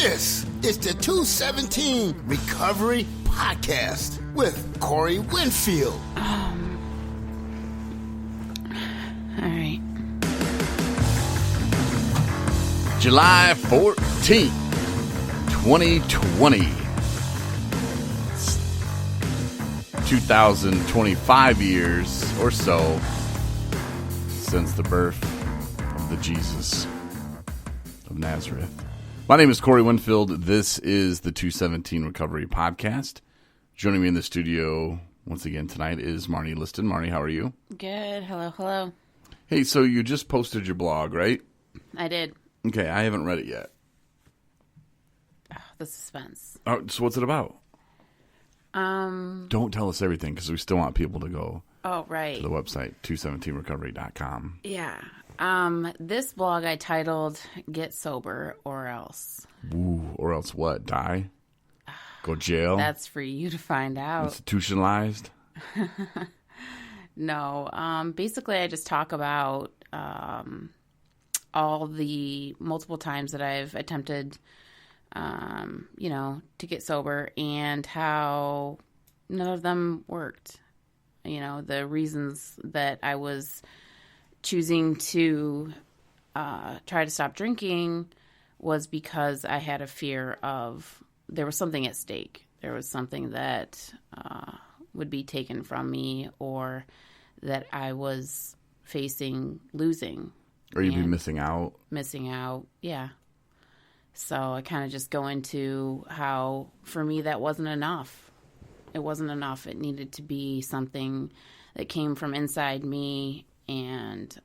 This is the 217 Recovery Podcast with Corey Winfield. All right. July 14th, 2020. 2025 years or so since the birth of the Jesus of Nazareth. My name is Corey Winfield. This is the 217 Recovery Podcast. Joining me in the studio once again tonight is Marnie Liston. Marnie, how are you? Good. Hello. Hey, so you just posted your blog, right? I did. Okay, I haven't read it yet. Oh, the suspense. Oh, so what's it about? Don't tell us everything because we still want people to go to the website, 217recovery.com. Yeah. This blog I titled Get Sober or Else. Ooh, or else what? Die? Go jail? That's for you to find out. Institutionalized? No. Basically, I just talk about all the multiple times that I've attempted to get sober and how none of them worked. The reasons that I was choosing to try to stop drinking was because I had a fear of there was something at stake. There was something that would be taken from me or that I was facing losing. Or you'd be missing out. Missing out, yeah. So I kind of just go into how, for me, that wasn't enough. It wasn't enough. It needed to be something that came from inside me and,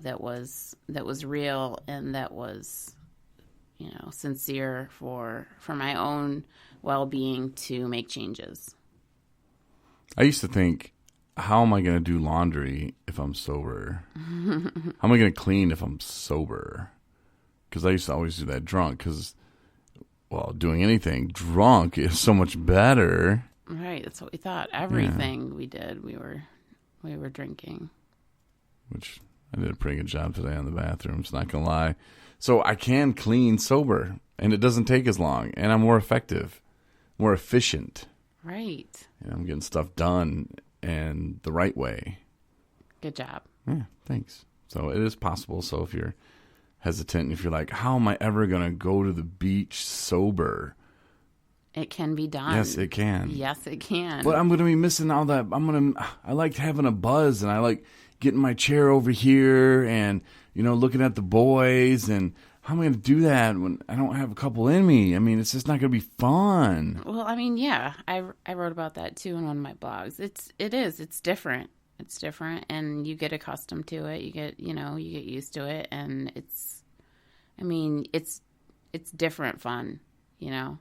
that was real and that was, sincere for my own well-being to make changes. I used to think, how am I going to do laundry if I'm sober? How am I going to clean if I'm sober? Because I used to always do that drunk because, doing anything drunk is so much better. Right. That's what we thought. Everything we did, we were drinking. Which I did a pretty good job today on the bathrooms, not going to lie. So I can clean sober, and it doesn't take as long, and I'm more effective, more efficient. Right. And I'm getting stuff done and the right way. Good job. Yeah, thanks. So it is possible. So if you're hesitant, if you're like, how am I ever going to go to the beach sober? It can be done. Yes, it can. Yes, it can. But I'm going to be missing all that. I like having a buzz, and I like getting my chair over here and, looking at the boys. And how am I going to do that when I don't have a couple in me? I mean, it's just not going to be fun. Well, yeah, I wrote about that too in one of my blogs. It's different. It's different, and you get accustomed to it. You get used to it, and it's different fun, How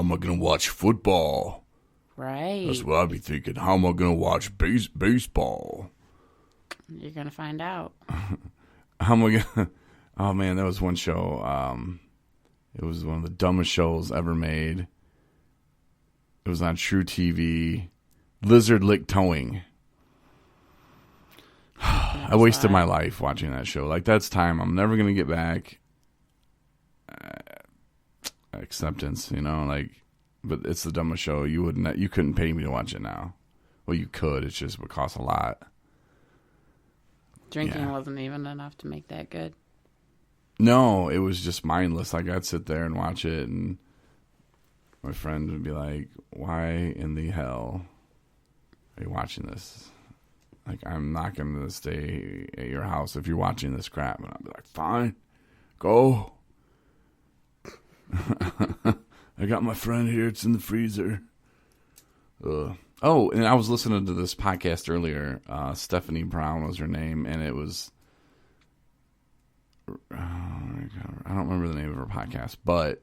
am I going to watch football? Right. That's what I'd be thinking. How am I going to watch baseball? You're going to find out. How am I going to... Oh, man, that was one show. It was one of the dumbest shows ever made. It was on True TV. Lizard Lick Towing. I wasted my life watching that show. Like, that's time I'm never going to get back. Acceptance, but it's the dumbest show. You couldn't pay me to watch it now. Well, you could. It just would cost a lot. Drinking wasn't even enough to make that good. No, it was just mindless. Like, I'd sit there and watch it, and my friend would be like, why in the hell are you watching this? Like, I'm not going to stay at your house if you're watching this crap. And I'd be like, fine, go. I got my friend here. It's in the freezer. Oh, and I was listening to this podcast earlier. Stephanie Brown was her name, and it was... I don't remember the name of her podcast, but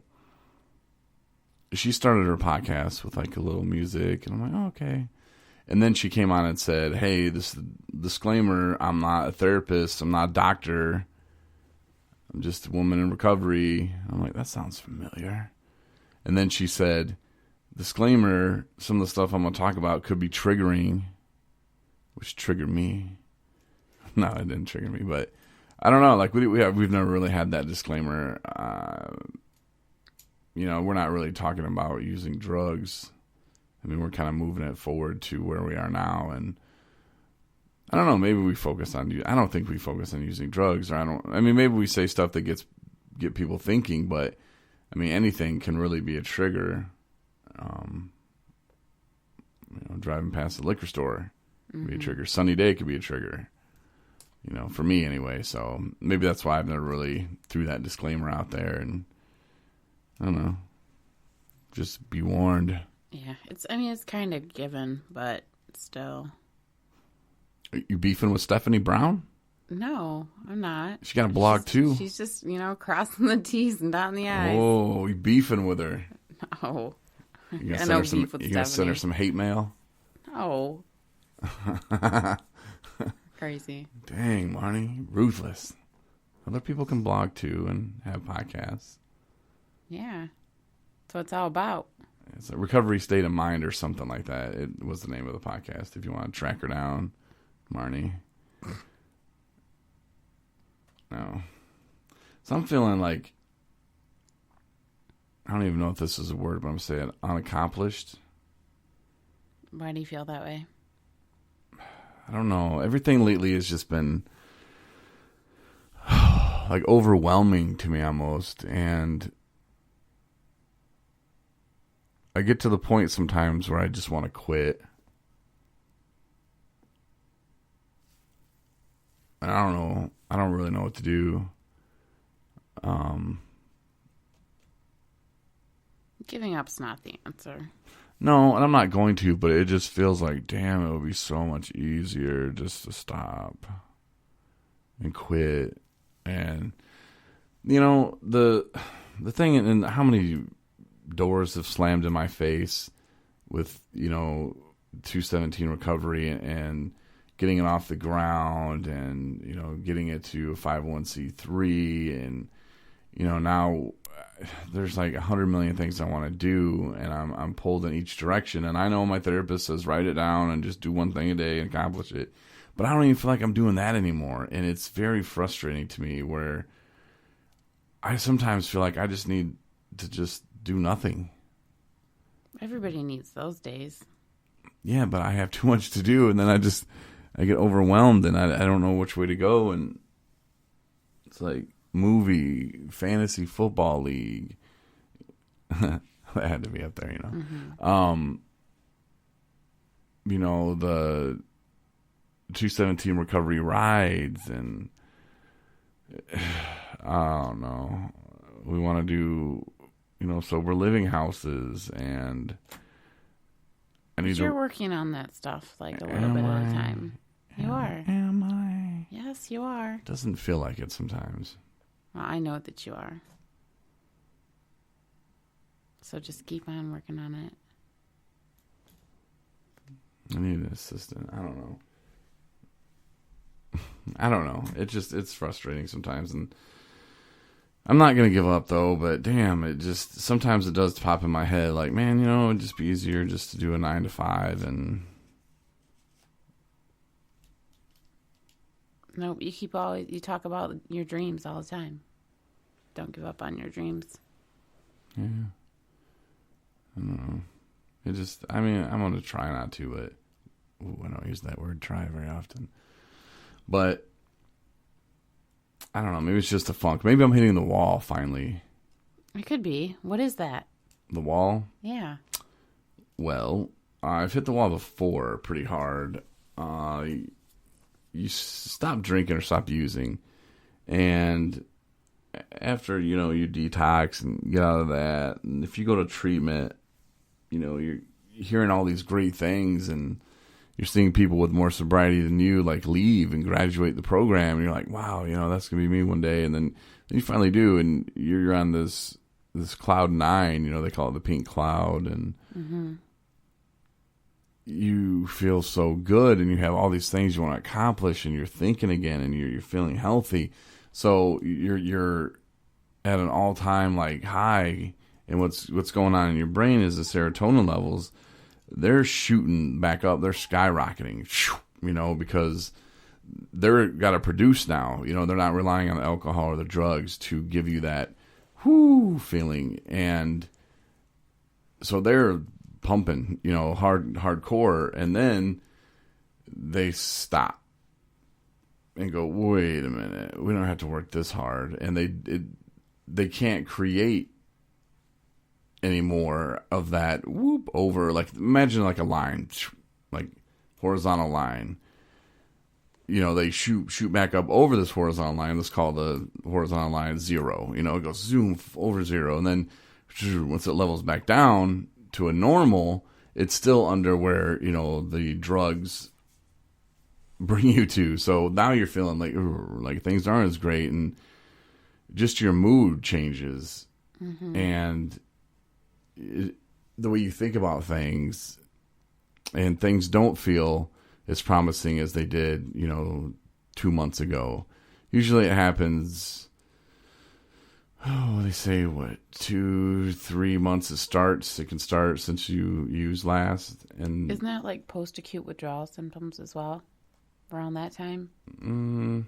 she started her podcast with like a little music, and I'm like, oh, okay. And then she came on and said, hey, this disclaimer, I'm not a therapist, I'm not a doctor, I'm just a woman in recovery. I'm like, that sounds familiar. And then she said, disclaimer, some of the stuff I'm going to talk about could be triggering, which triggered me. No, it didn't trigger me, but I don't know. Like we've never really had that disclaimer. We're not really talking about using drugs. I mean, we're kind of moving it forward to where we are now, and I don't know. Maybe we focus on. I don't think we focus on using drugs, or I mean, maybe we say stuff that get people thinking, but I mean, anything can really be a trigger. Driving past the liquor store could be a trigger. Sunny day could be a trigger. For me anyway. So maybe that's why I've never really threw that disclaimer out there. And I don't know. Just be warned. Yeah, it's kind of given, but still. Are you beefing with Stephanie Brown? No, I'm not. She got a blog too. She's just, crossing the T's and dotting the I's. Oh, you beefing with her? No. You gonna send her some hate mail? No. Crazy. Dang, Marnie, ruthless. Other people can blog too and have podcasts. Yeah, that's what it's all about. It's a recovery state of mind or something like that. It was the name of the podcast. If you want to track her down, Marnie. No. So I'm feeling like, I don't even know if this is a word, but I'm saying unaccomplished. Why do you feel that way? I don't know. Everything lately has just been like overwhelming to me almost. And I get to the point sometimes where I just want to quit. And I don't know. I don't really know what to do. Giving up's not the answer. No, and I'm not going to, but it just feels like, damn, it would be so much easier just to stop and quit. And, the thing, and how many doors have slammed in my face with, 217 recovery and getting it off the ground and, getting it to a 501c3 and, now there's like 100 million things I want to do, and I'm pulled in each direction. And I know my therapist says write it down and just do one thing a day and accomplish it, but I don't even feel like I'm doing that anymore. And it's very frustrating to me, where I sometimes feel like I just need to just do nothing. Everybody needs those days. Yeah, but I have too much to do, and then I get overwhelmed, and I don't know which way to go. And it's like movie, fantasy football league. That had to be up there, Mm-hmm. The 217 recovery rides, and I don't know. We want to do, sober living houses, and you're working on that stuff like a little bit at a time. You are. Am I? Yes, you are. Doesn't feel like it sometimes. Well, I know that you are. So just keep on working on it. I need an assistant. I don't know. It's frustrating sometimes, and I'm not going to give up though, but damn, sometimes it does pop in my head like, man, it'd just be easier just to do a 9 to 5 and nope, you talk about your dreams all the time. Don't give up on your dreams. Yeah. I don't know. I'm going to try not to, but I don't use that word try very often. But I don't know, maybe it's just a funk. Maybe I'm hitting the wall finally. It could be. What is that? The wall? Yeah. Well, I've hit the wall before pretty hard. You stop drinking or stop using, and after you detox and get out of that, and if you go to treatment, you're hearing all these great things, and you're seeing people with more sobriety than you like leave and graduate the program, and you're like, wow, that's gonna be me one day. And then you finally do, and you're on this cloud 9, they call it the pink cloud, and mm-hmm. you feel so good, and you have all these things you want to accomplish, and you're thinking again, and you're feeling healthy. So you're at an all-time like high, and what's going on in your brain is the serotonin levels, they're shooting back up, they're skyrocketing, because they're got to produce now. You know, they're not relying on the alcohol or the drugs to give you that whoo feeling. And so they're pumping, you know, hardcore, and then they stop and go, wait a minute, we don't have to work this hard. And they can't create any more of that whoop over, like, imagine like a line, like horizontal line. You know, they shoot back up over this horizontal line. Let's call the horizontal line 0. You know, it goes zoom over 0. And then once it levels back down to a normal, it's still under where, you know, the drugs bring you to. So now you're feeling like things aren't as great, and just your mood changes. And the way you think about things, and things don't feel as promising as they did, you know, 2 months ago. Usually it happens, they say, 2-3 months it starts. It can start since you used last. And isn't that like post-acute withdrawal symptoms as well around that time?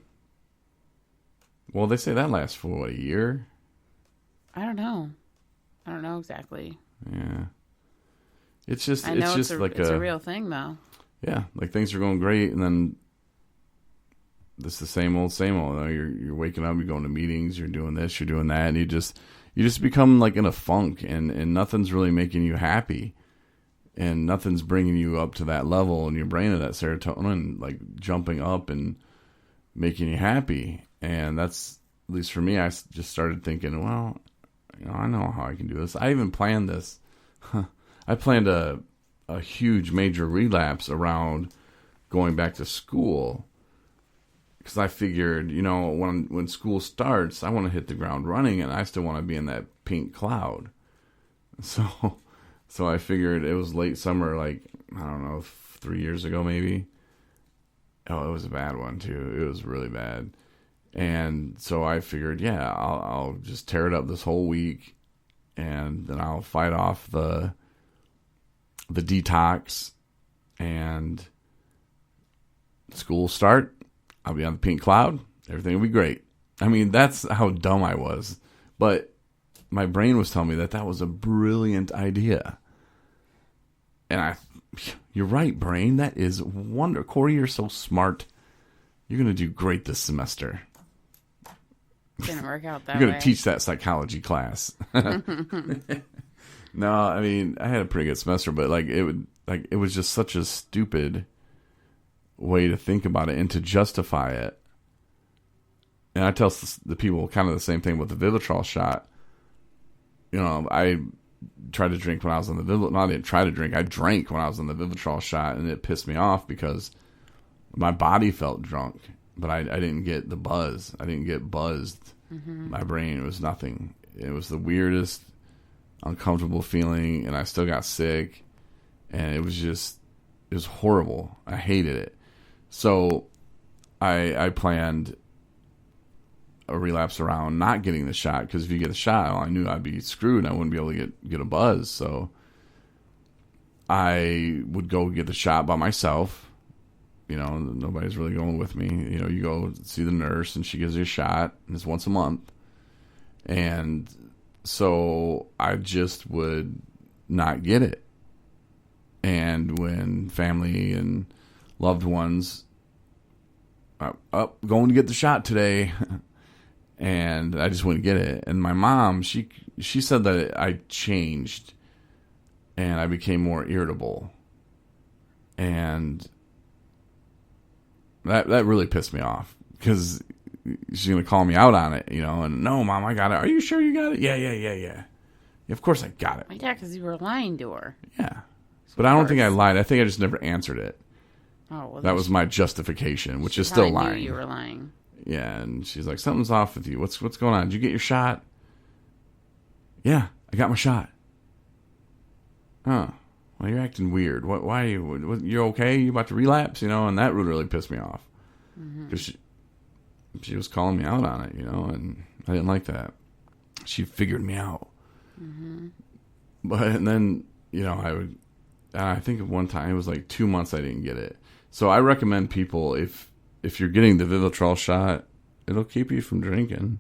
Well, they say that lasts for a year? I don't know exactly. Yeah. It's just, I know it's a real thing though. Yeah, like things are going great, and then it's the same old. You know, you're waking up, you're going to meetings, you're doing this, you're doing that, and you just become like in a funk, and nothing's really making you happy, and nothing's bringing you up to that level in your brain of that serotonin, like jumping up and making you happy. And that's, at least for me, I just started thinking, well, you know, I know how I can do this. I even planned this. I planned a huge major relapse around going back to school, because I figured, you know, when school starts, I want to hit the ground running, and I still want to be in that pink cloud. So I figured, it was late summer, like, I don't know, 3 years ago maybe. Oh, it was a bad one too. It was really bad. And so I figured, yeah, I'll just tear it up this whole week, and then I'll fight off the detox, and school start. I'll be on the pink cloud. Everything will be great. I mean, that's how dumb I was. But my brain was telling me that was a brilliant idea. And you're right, brain. That is wonderful. Corey, you're so smart. You're going to do great this semester. Didn't work out that You're going way. to teach that psychology class. No, I mean, I had a pretty good semester, but it was just such a stupid way to think about it and to justify it. And I tell the people kind of the same thing with the Vivitrol shot. You know, I tried to drink when I was on the Vivitrol. No, I didn't try to drink. I drank when I was on the Vivitrol shot, and it pissed me off because my body felt drunk, but I didn't get the buzz. I didn't get buzzed. My brain, it was nothing. It was the weirdest, uncomfortable feeling, and I still got sick, and it was horrible. I hated it. So I planned a relapse around not getting the shot, because if you get a shot, I knew I'd be screwed and I wouldn't be able to get a buzz. So I would go get the shot by myself. You know, nobody's really going with me. You know, you go see the nurse and she gives you a shot, and it's once a month. And so I just would not get it. And when family and loved ones, going to get the shot today, and I just wouldn't get it. And my mom, she said that I changed and I became more irritable. And that really pissed me off, because she's going to call me out on it, you know. And no, Mom, I got it. Are you sure you got it? Yeah. Of course I got it. Yeah, because you were lying to her. Yeah. But I don't think I lied. I think I just never answered it. Oh, well, that was my justification, which is still lying. Knew you were lying. Yeah, and she's like, something's off with you. What's going on? Did you get your shot? Yeah, I got my shot. Oh, well, you're acting weird. Why are you? You're okay? You about to relapse? You know, and that would really piss me off, because she was calling me out on it, you know, and I didn't like that. She figured me out. But and then, you know, I think of one time it was like 2 months I didn't get it. So I recommend people, if if you're getting the Vivitrol shot, it'll keep you from drinking.